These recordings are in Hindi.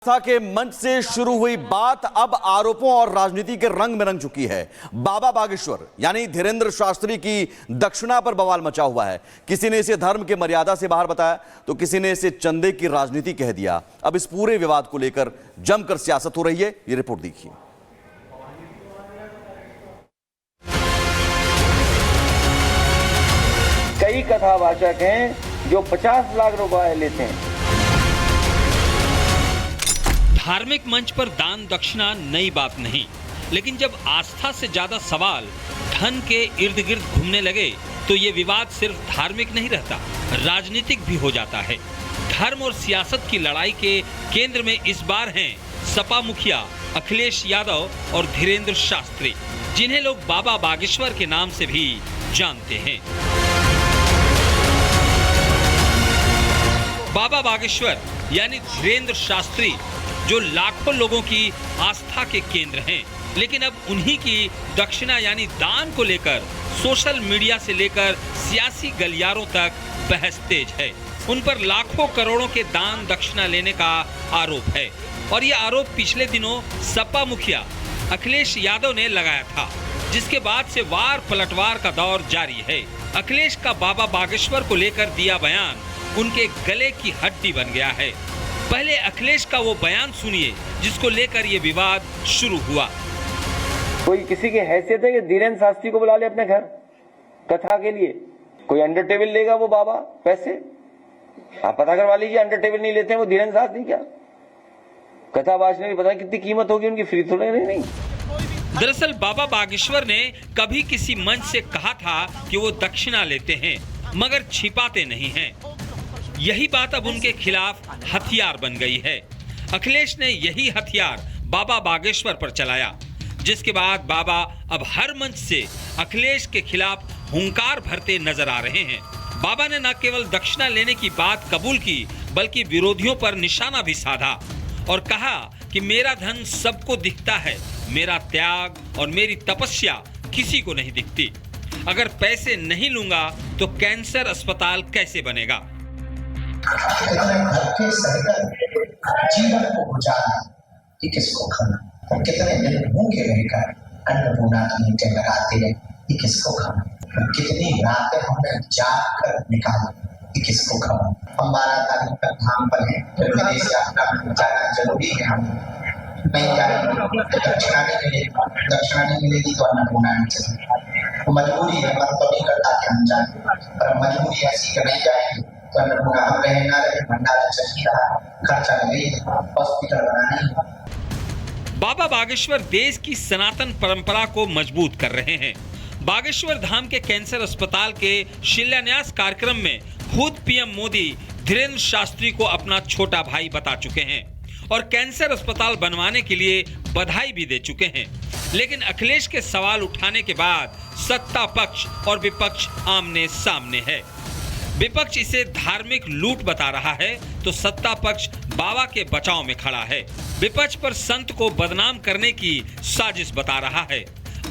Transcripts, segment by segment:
आस्था के मंच से शुरू हुई बात अब आरोपों और राजनीति के रंग में रंग चुकी है। बाबा बागेश्वर यानी धीरेंद्र शास्त्री की दक्षिणा पर बवाल मचा हुआ है। किसी ने इसे धर्म के मर्यादा से बाहर बताया तो किसी ने इसे चंदे की राजनीति कह दिया। अब इस पूरे विवाद को लेकर जमकर सियासत हो रही है। ये रिपोर्ट देखिए। कई कथावाचक हैं जो 50 लाख रुपए लेते हैं। धार्मिक मंच पर दान दक्षिणा नई बात नहीं, लेकिन जब आस्था से ज्यादा सवाल धन के इर्द गिर्द घूमने लगे तो ये विवाद सिर्फ धार्मिक नहीं रहता, राजनीतिक भी हो जाता है। धर्म और सियासत की लड़ाई के केंद्र में इस बार हैं सपा मुखिया अखिलेश यादव और धीरेंद्र शास्त्री, जिन्हें लोग बाबा बागेश्वर के नाम से भी जानते हैं। बाबा बागेश्वर यानी धीरेंद्र शास्त्री जो लाखों लोगों की आस्था के केंद्र हैं, लेकिन अब उन्हीं की दक्षिणा यानी दान को लेकर सोशल मीडिया से लेकर सियासी गलियारों तक बहस तेज है। उन पर लाखों करोड़ों के दान दक्षिणा लेने का आरोप है और यह आरोप पिछले दिनों सपा मुखिया अखिलेश यादव ने लगाया था, जिसके बाद से वार पलटवार का दौर जारी है। अखिलेश का बाबा बागेश्वर को लेकर दिया बयान उनके गले की हड्डी बन गया है। पहले अखिलेश का वो बयान सुनिए जिसको लेकर ये विवाद शुरू हुआ। कोई किसी की हैसियत है कि धीरेंद्र शास्त्री को बुला ले अपने घर कथा के लिए? कोई अंडर टेबल लेगा वो बाबा पैसे? आप पता करवा लीजिए, अंडर टेबल नहीं लेते हैं वो धीरेंद्र शास्त्री। क्या कथा बाजने की पता कितनी कीमत होगी उनकी, फ्री थोड़े नहीं। दरअसल बाबा बागेश्वर ने कभी किसी मंच से कहा था कि वो दक्षिणा लेते हैं मगर छिपाते नहीं हैं। यही बात अब उनके खिलाफ हथियार बन गई है। अखिलेश ने यही हथियार बाबा बागेश्वर पर चलाया, जिसके बाद बाबा अब हर मंच से अखिलेश के खिलाफ हुंकार भरते नजर आ रहे हैं। बाबा ने न केवल दक्षिणा लेने की बात कबूल की बल्कि विरोधियों पर निशाना भी साधा और कहा कि मेरा धन सबको दिखता है, मेरा त्याग और मेरी तपस्या किसी को नहीं दिखती। अगर पैसे नहीं लूंगा तो कैंसर अस्पताल कैसे बनेगा? घर के सहकर जीवन को गुजारना ये किसको खाना, और कितने दिन भूखे रहकर अन्नपूर्णा की नीचे लगाते रहे ये किसको खाना, और कितनी रातें हमने जाग कर निकाली ये किसको खाना। हम 12 तारीख तक धाम पर हैं, फिर विदेश यात्रा जाना जरूरी है। हम नहीं जाएंगे दक्षिणाने मिलेगी तो अन्नपूर्णा नहीं चलेगी। तो मजबूरी है, मन तो नहीं करता कि हम जाए, पर मजबूरी ऐसी कि नहीं जाएंगे तो अन्नपूर्णा हम रहे ना रहे, भंडारा चल रहा, खर्चा लगे, हॉस्पिटल बनाना। बाबा बागेश्वर देश की सनातन परंपरा को मजबूत कर रहे हैं। बागेश्वर धाम के कैंसर अस्पताल के शिलान्यास कार्यक्रम में खुद पीएम मोदी धीरेंद्र शास्त्री को अपना छोटा भाई बता चुके हैं और कैंसर अस्पताल बनवाने के लिए बधाई भी दे चुके हैं। लेकिन अखिलेश के सवाल उठाने के बाद सत्ता पक्ष और विपक्ष आमने सामने है। विपक्ष इसे धार्मिक लूट बता रहा है तो सत्ता पक्ष बाबा के बचाव में खड़ा है। विपक्ष पर संत को बदनाम करने की साजिश बता रहा है।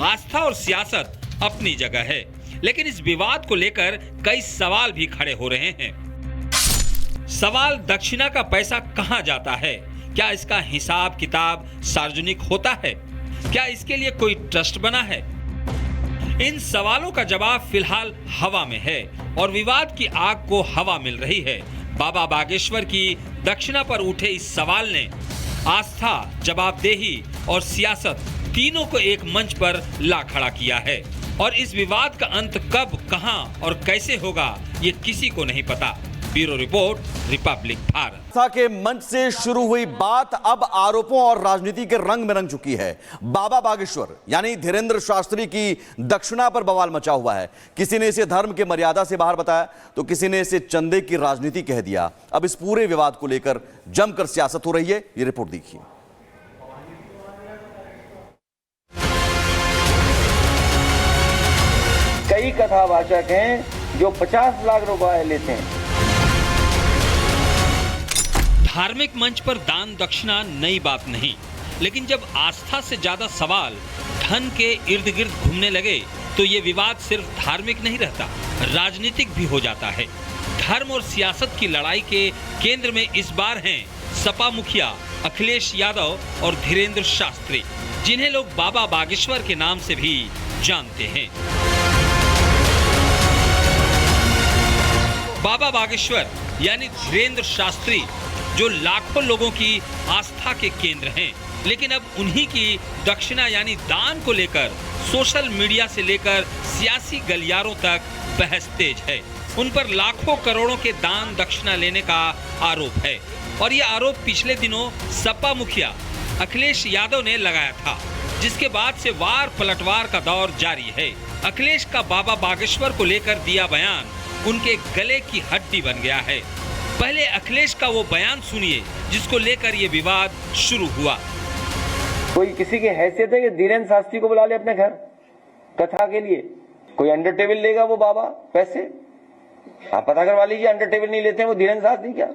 आस्था और सियासत अपनी जगह है, लेकिन इस विवाद को लेकर कई सवाल भी खड़े हो रहे हैं। सवाल दक्षिणा का पैसा कहां जाता है? क्या इसका हिसाब किताब सार्वजनिक होता है? क्या इसके लिए कोई ट्रस्ट बना है? इन सवालों का जवाब फिलहाल हवा में है और विवाद की आग को हवा मिल रही है। बाबा बागेश्वर की दक्षिणा पर उठे इस सवाल ने आस्था, जवाबदेही और सियासत तीनों को एक मंच पर ला खड़ा किया है और इस विवाद का अंत कब, कहां और कैसे होगा ये किसी को नहीं पता। Bureau report, Republic Bharat. आस्था के मंच से शुरू हुई बात अब आरोपों और राजनीति के रंग में रंग चुकी है। बाबा बागेश्वर यानी धीरेंद्र शास्त्री की दक्षिणा पर बवाल मचा हुआ है। किसी ने इसे धर्म के मर्यादा से बाहर बताया तो किसी ने इसे चंदे की राजनीति कह दिया। अब इस पूरे विवाद को लेकर जमकर सियासत हो रही है। ये रिपोर्ट देखिए। कई कथावाचक हैं जो 50 लाख रुपए लेते हैं। धार्मिक मंच पर दान दक्षिणा नई बात नहीं, लेकिन जब आस्था से ज्यादा सवाल धन के इर्द गिर्द घूमने लगे तो ये विवाद सिर्फ धार्मिक नहीं रहता, राजनीतिक भी हो जाता है। धर्म और सियासत की लड़ाई के केंद्र में इस बार हैं सपा मुखिया अखिलेश यादव और धीरेंद्र शास्त्री, जिन्हें लोग बाबा बागेश्वर के नाम से भी जानते हैं। बाबा बागेश्वर यानी धीरेंद्र शास्त्री, जो लाखों लोगों की आस्था के केंद्र हैं, लेकिन अब उन्हीं की दक्षिणा यानी दान को लेकर सोशल मीडिया से लेकर सियासी गलियारों तक बहस तेज है। उन पर लाखों करोड़ों के दान दक्षिणा लेने का आरोप है और यह आरोप पिछले दिनों सपा मुखिया अखिलेश यादव ने लगाया था, जिसके बाद से वार पलटवार का दौर जारी है। अखिलेश का बाबा बागेश्वर को लेकर दिया बयान उनके गले की हड्डी बन गया है। पहले अखिलेश का वो बयान सुनिए जिसको लेकर ये विवाद शुरू हुआ। कोई किसी की हैसियत है कि धीरेन्द्र शास्त्री को बुला ले अपने घर कथा के लिए? कोई अंडर टेबल लेगा वो बाबा पैसे? आप पता करवा लीजिए, अंडर टेबल नहीं लेते हैं वो धीरेन्द्र शास्त्री। क्या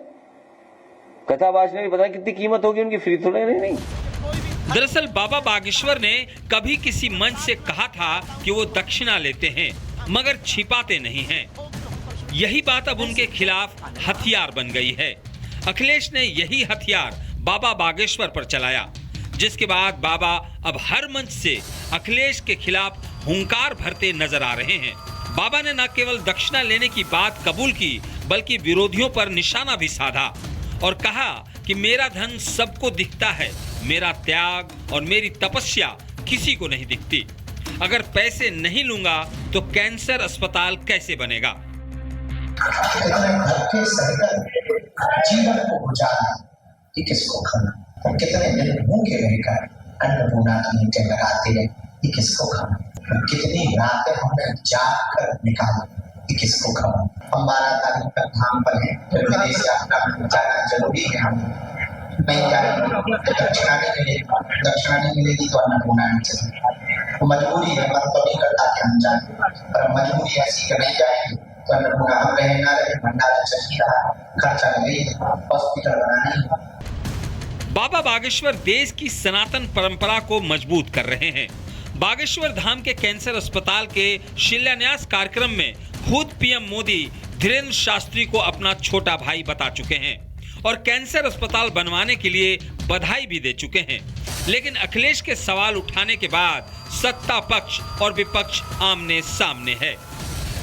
कथा बाजने की पता कितनी कीमत होगी उनकी, फ्री थोड़े नहीं। दरअसल बाबा बागेश्वर ने कभी किसी मंच से कहा था कि वो दक्षिणा लेते हैं मगर छिपाते नहीं हैं। यही बात अब उनके खिलाफ हथियार बन गई है। अखिलेश ने यही हथियार बाबा बागेश्वर पर चलाया, जिसके बाद बाबा अब हर मंच से अखिलेश के खिलाफ हुंकार भरते नजर आ रहे हैं। बाबा ने न केवल दक्षिणा लेने की बात कबूल की बल्कि विरोधियों पर निशाना भी साधा और कहा कि मेरा धन सबको दिखता है, मेरा त्याग और मेरी तपस्या किसी को नहीं दिखती। अगर पैसे नहीं लूंगा तो कैंसर अस्पताल कैसे बनेगा? घर के सहकर जीवन को गुजारना ये किसको खाना, और कितने दिन भूखे रहकर अन्नपूर्णा की नीचे लगाते रहे ये किसको खाना, और कितनी रातें हमने जाग कर निकाली ये किसको खाना। हम 12 तारीख तक धाम पर हैं, फिर विदेश यात्रा जाना जरूरी है। हम नहीं जाएंगे तो दक्षिणा नहीं मिलेगी तो अन्नपूर्णा नहीं चलेगी। तो मजबूरी है, मन तो नहीं करता कि हम जाए, पर मजबूरी ऐसी कि नहीं जाएंगे तो अन्नपूर्णा हम रहे ना रहे, भंडारा चल ही रहा, खर्चा लगे, हॉस्पिटल बनाना। बाबा बागेश्वर देश की सनातन परंपरा को मजबूत कर रहे हैं। बागेश्वर धाम के कैंसर अस्पताल के शिलान्यास कार्यक्रम में खुद पीएम मोदी धीरेंद्र शास्त्री को अपना छोटा भाई बता चुके हैं और कैंसर अस्पताल बनवाने के लिए बधाई भी दे चुके हैं। लेकिन अखिलेश के सवाल उठाने के बाद सत्ता पक्ष और विपक्ष आमने सामने है।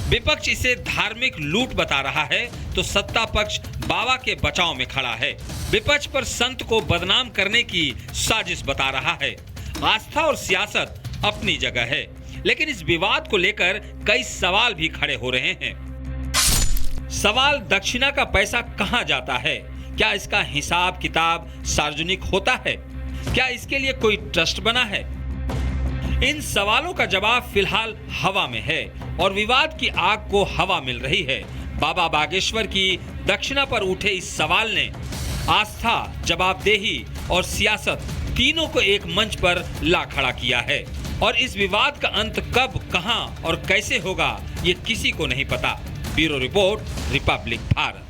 विपक्ष इसे धार्मिक लूट बता रहा है तो सत्ता पक्ष बाबा के बचाव में खड़ा है। विपक्ष पर संत को बदनाम करने की साजिश बता रहा है। आस्था और सियासत अपनी जगह है, लेकिन इस विवाद को लेकर कई सवाल भी खड़े हो रहे हैं। सवाल दक्षिणा का पैसा कहां जाता है? क्या इसका हिसाब किताब सार्वजनिक होता है? क्या इसके लिए कोई ट्रस्ट बना है? इन सवालों का जवाब फिलहाल हवा में है और विवाद की आग को हवा मिल रही है। बाबा बागेश्वर की दक्षिणा पर उठे इस सवाल ने आस्था, जवाबदेही और सियासत तीनों को एक मंच पर ला खड़ा किया है और इस विवाद का अंत कब, कहां और कैसे होगा ये किसी को नहीं पता। Bureau report, Republic Bharat.